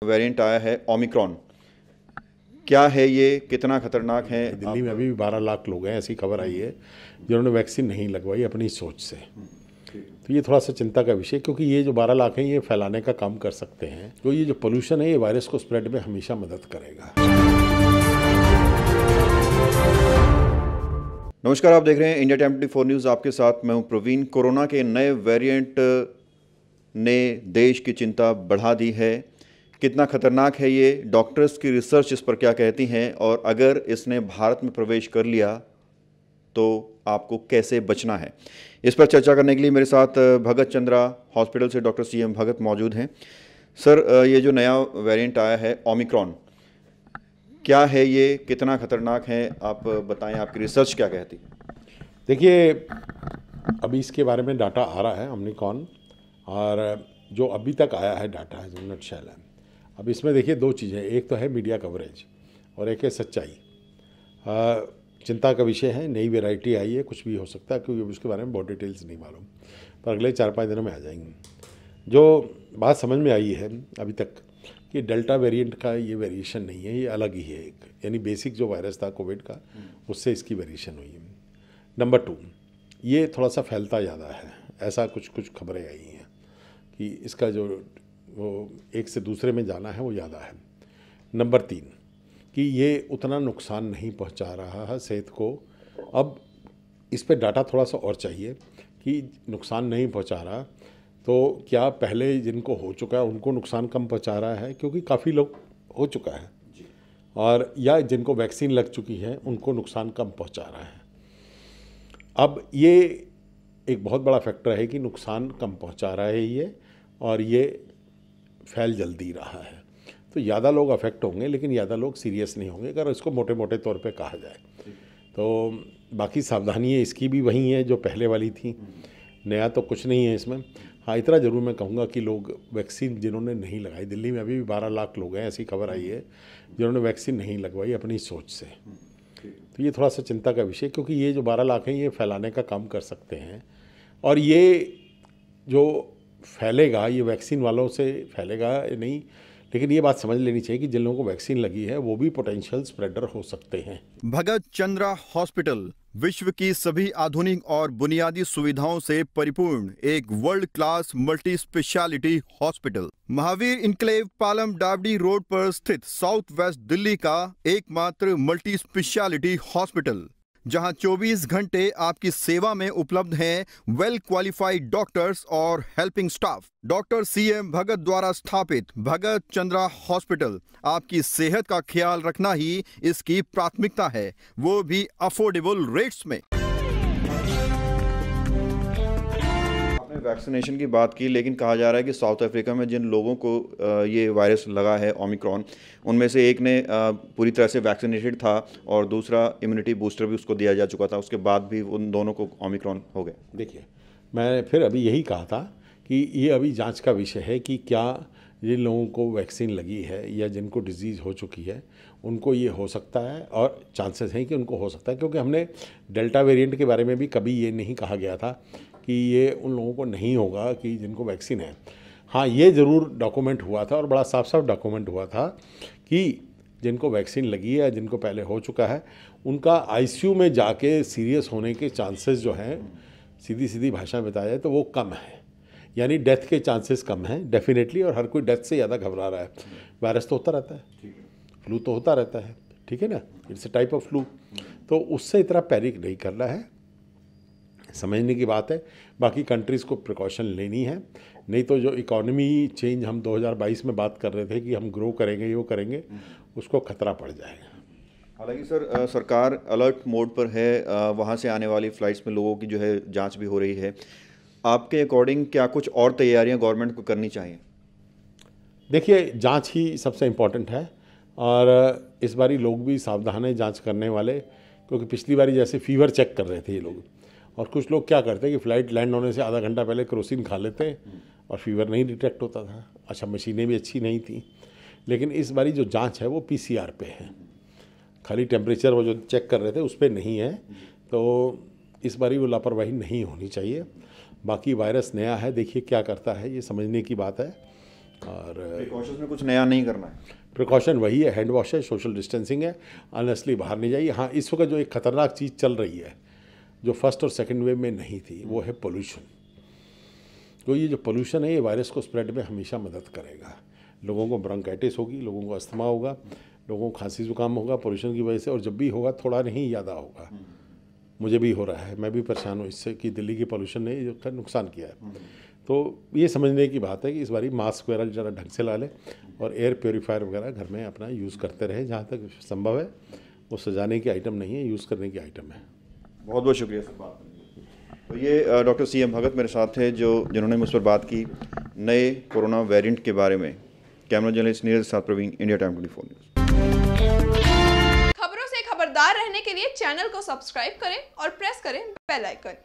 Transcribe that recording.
Variant आया है Omicron. क्या है ये, कितना खतरनाक है? दिल्ली में अभी भी 12 लाख लोग हैं, ऐसी खबर आई है, जिन्होंने वैक्सीन नहीं लगवाई अपनी सोच से। तो ये थोड़ा सा चिंता का विषय, क्योंकि ये जो 12 लाख हैं ये फैलाने का काम कर सकते हैं। तो ये जो पोल्यूशन है ये वायरस को स्प्रेड में हमेशा मदद करेगा। नमस्कार, आप देख रहे हैं इंडिया टाइम 24 न्यूज़। आपके साथ मैं हूं प्रवीण। कोरोना के नए वेरिएंट ने देश की चिंता बढ़ा दी है। कितना खतरनाक है ये, डॉक्टर्स की रिसर्च इस पर क्या कहती हैं, और अगर इसने भारत में प्रवेश कर लिया तो आपको कैसे बचना है, इस पर चर्चा करने के लिए मेरे साथ भगत चंद्रा हॉस्पिटल से डॉक्टर CM भगत मौजूद हैं। सर, ये जो नया वेरिएंट आया है ओमिक्रॉन, क्या है ये, कितना खतरनाक है, आप बताएं, आपकी रिसर्च क्या कहती है? देखिए, अभी इसके बारे में डाटा आ रहा है ओमिक्रॉन, और जो अभी तक आया है डाटा है जो नटशेल है। अब इसमें देखिए दो चीज़ें, एक तो है मीडिया कवरेज और एक है सच्चाई। चिंता का विषय है, नई वैरायटी आई है, कुछ भी हो सकता है, क्योंकि उसके बारे में बहुत डिटेल्स नहीं मालूम, पर अगले 4-5 दिनों में आ जाएंगे। जो बात समझ में आई है अभी तक कि डेल्टा वेरिएंट का ये वेरिएशन नहीं है, ये अलग ही है एक, यानी बेसिक जो वायरस था कोविड का उससे इसकी वेरिएशन हुई है। नंबर 2, ये थोड़ा सा फैलता ज़्यादा है, ऐसा कुछ खबरें आई हैं कि इसका जो वो एक से दूसरे में जाना है वो ज़्यादा है। नंबर 3, कि ये उतना नुकसान नहीं पहुंचा रहा है सेहत को। अब इस पे डाटा थोड़ा सा और चाहिए कि नुकसान नहीं पहुंचा रहा तो क्या पहले जिनको हो चुका है उनको नुकसान कम पहुंचा रहा है, क्योंकि काफ़ी लोग हो चुका है, और या जिनको वैक्सीन लग चुकी है उनको नुकसान कम पहुंचा रहा है। अब ये एक बहुत बड़ा फैक्टर है कि नुकसान कम पहुंचा रहा है ये, और ये फैल जल्दी रहा है, तो ज़्यादा लोग अफेक्ट होंगे लेकिन ज़्यादा लोग सीरियस नहीं होंगे अगर इसको मोटे मोटे तौर पे कहा जाए। तो बाकी सावधानियाँ इसकी भी वही हैं जो पहले वाली थी, नया तो कुछ नहीं है इसमें। हाँ, इतना ज़रूर मैं कहूँगा कि लोग वैक्सीन जिन्होंने नहीं लगाई, दिल्ली में अभी भी 12 लाख लोग हैं, ऐसी खबर आई है, जिन्होंने वैक्सीन नहीं लगवाई अपनी सोच से। तो ये थोड़ा सा चिंता का विषय, क्योंकि ये जो 12 लाख हैं ये फैलाने का काम कर सकते हैं, और ये जो फैलेगा ये वैक्सीन वालों से फैलेगा नहीं, लेकिन ये बात समझ लेनी चाहिए कि जिन लोगों को वैक्सीन लगी है वो भी पोटेंशियल स्प्रेडर हो सकते हैं। भगत चंद्रा हॉस्पिटल विश्व की सभी आधुनिक और बुनियादी सुविधाओं से परिपूर्ण एक world class multi speciality hospital, Mahavir enclave Palam डावडी रोड पर स्थित साउथ वेस्ट दिल्ली का एकमात्र मल्टी स्पेशलिटी हॉस्पिटल, जहां 24 घंटे आपकी सेवा में उपलब्ध हैं वेल क्वालिफाइड डॉक्टर्स और हेल्पिंग स्टाफ। डॉक्टर CM भगत द्वारा स्थापित भगत चंद्रा हॉस्पिटल आपकी सेहत का ख्याल रखना ही इसकी प्राथमिकता है, वो भी अफोर्डेबल रेट्स में। आपने वैक्सीनेशन की बात की, लेकिन कहा जा रहा है कि साउथ अफ्रीका में जिन लोगों को ये वायरस लगा है ओमिक्रॉन, उनमें से एक ने पूरी तरह से वैक्सीनेटेड था और दूसरा इम्यूनिटी बूस्टर भी उसको दिया जा चुका था, उसके बाद भी उन दोनों को ओमिक्रॉन हो गया। देखिए, मैं फिर अभी यही कहा था कि ये अभी जांच का विषय है कि क्या जिन लोगों को वैक्सीन लगी है या जिनको डिजीज़ हो चुकी है उनको ये हो सकता है, और चांसेस हैं कि उनको हो सकता है, क्योंकि हमने डेल्टा वेरिएंट के बारे में भी कभी ये नहीं कहा गया था कि ये उन लोगों को नहीं होगा कि जिनको वैक्सीन है। हाँ, ये ज़रूर डॉक्यूमेंट हुआ था और बड़ा साफ साफ डॉक्यूमेंट हुआ था कि जिनको वैक्सीन लगी है या जिनको पहले हो चुका है उनका ICU में जाके सीरियस होने के चांसेस जो हैं, सीधी भाषा में बताया जाए तो वो कम है, यानी डेथ के चांसेस कम हैं डेफिनेटली, और हर कोई डेथ से ज़्यादा घबरा रहा है। वायरस तो होता रहता है, फ्लू तो होता रहता है, ठीक है ना, it's a type of flu, तो उससे इतना पैनिक नहीं करना है, समझने की बात है। बाकी कंट्रीज़ को प्रिकॉशन लेनी है, नहीं तो जो इकोनॉमी चेंज हम 2022 में बात कर रहे थे कि हम ग्रो करेंगे, यो करेंगे, उसको खतरा पड़ जाएगा। हालांकि सर, सरकार अलर्ट मोड पर है, वहाँ से आने वाली फ़्लाइट्स में लोगों की जो है जांच भी हो रही है। आपके अकॉर्डिंग क्या कुछ और तैयारियां गवर्नमेंट को करनी चाहिए? देखिए, जांच ही सबसे इम्पोर्टेंट है, और इस बारी लोग भी सावधान हैं जांच करने वाले, क्योंकि पिछली बारी जैसे फीवर चेक कर रहे थे ये लोग, और कुछ लोग क्या करते हैं कि फ़्लाइट लैंड होने से आधा घंटा पहले केरोसिन खा लेते और फीवर नहीं डिटेक्ट होता था। अच्छा, मशीनें भी अच्छी नहीं थी, लेकिन इस बारी जो जांच है वो PCR पे है, खाली टेम्परेचर वो जो चेक कर रहे थे उस पर नहीं है, तो इस बारी वो लापरवाही नहीं होनी चाहिए। बाकी वायरस नया है, देखिए क्या करता है, ये समझने की बात है, और प्रिकॉशंस में कुछ नया नहीं करना है। प्रिकॉशन वही है, हैंड वॉश है, सोशल डिस्टेंसिंग है, ऑनेस्टली बाहर नहीं जाइए। हाँ, इस वक्त जो एक खतरनाक चीज़ चल रही है जो फर्स्ट और सेकंड वेव में नहीं थी, वो है पोल्यूशन। तो ये जो पोल्यूशन है ये वायरस को स्प्रेड में हमेशा मदद करेगा। लोगों को ब्रोंकाइटिस होगी, लोगों को अस्थमा होगा, लोगों को खांसी जुकाम होगा पोल्यूशन की वजह से, और जब भी होगा थोड़ा नहीं ज़्यादा होगा। मुझे भी हो रहा है, मैं भी परेशान हूँ इससे कि दिल्ली की पोल्यूशन ने जो नुकसान किया है। तो ये समझने की बात है कि इस बारी मास्क वगैरह ज़रा ढंग से ला लें और एयर प्योरीफायर वगैरह घर में अपना यूज़ करते रहे जहाँ तक संभव है। वो सजाने की आइटम नहीं है, यूज़ करने की आइटम है। बहुत बहुत शुक्रिया सर बात करने के लिए। तो ये डॉक्टर CM भगत मेरे साथ थे जिन्होंने मुझ पर बात की नए कोरोना वेरिएंट के बारे में। कैमरा जर्नलिस्ट नीरज के साथ प्रवीण, इंडिया टाइम 24 न्यूज़। खबरों से खबरदार रहने के लिए चैनल को सब्सक्राइब करें और प्रेस करें बेल आइकन।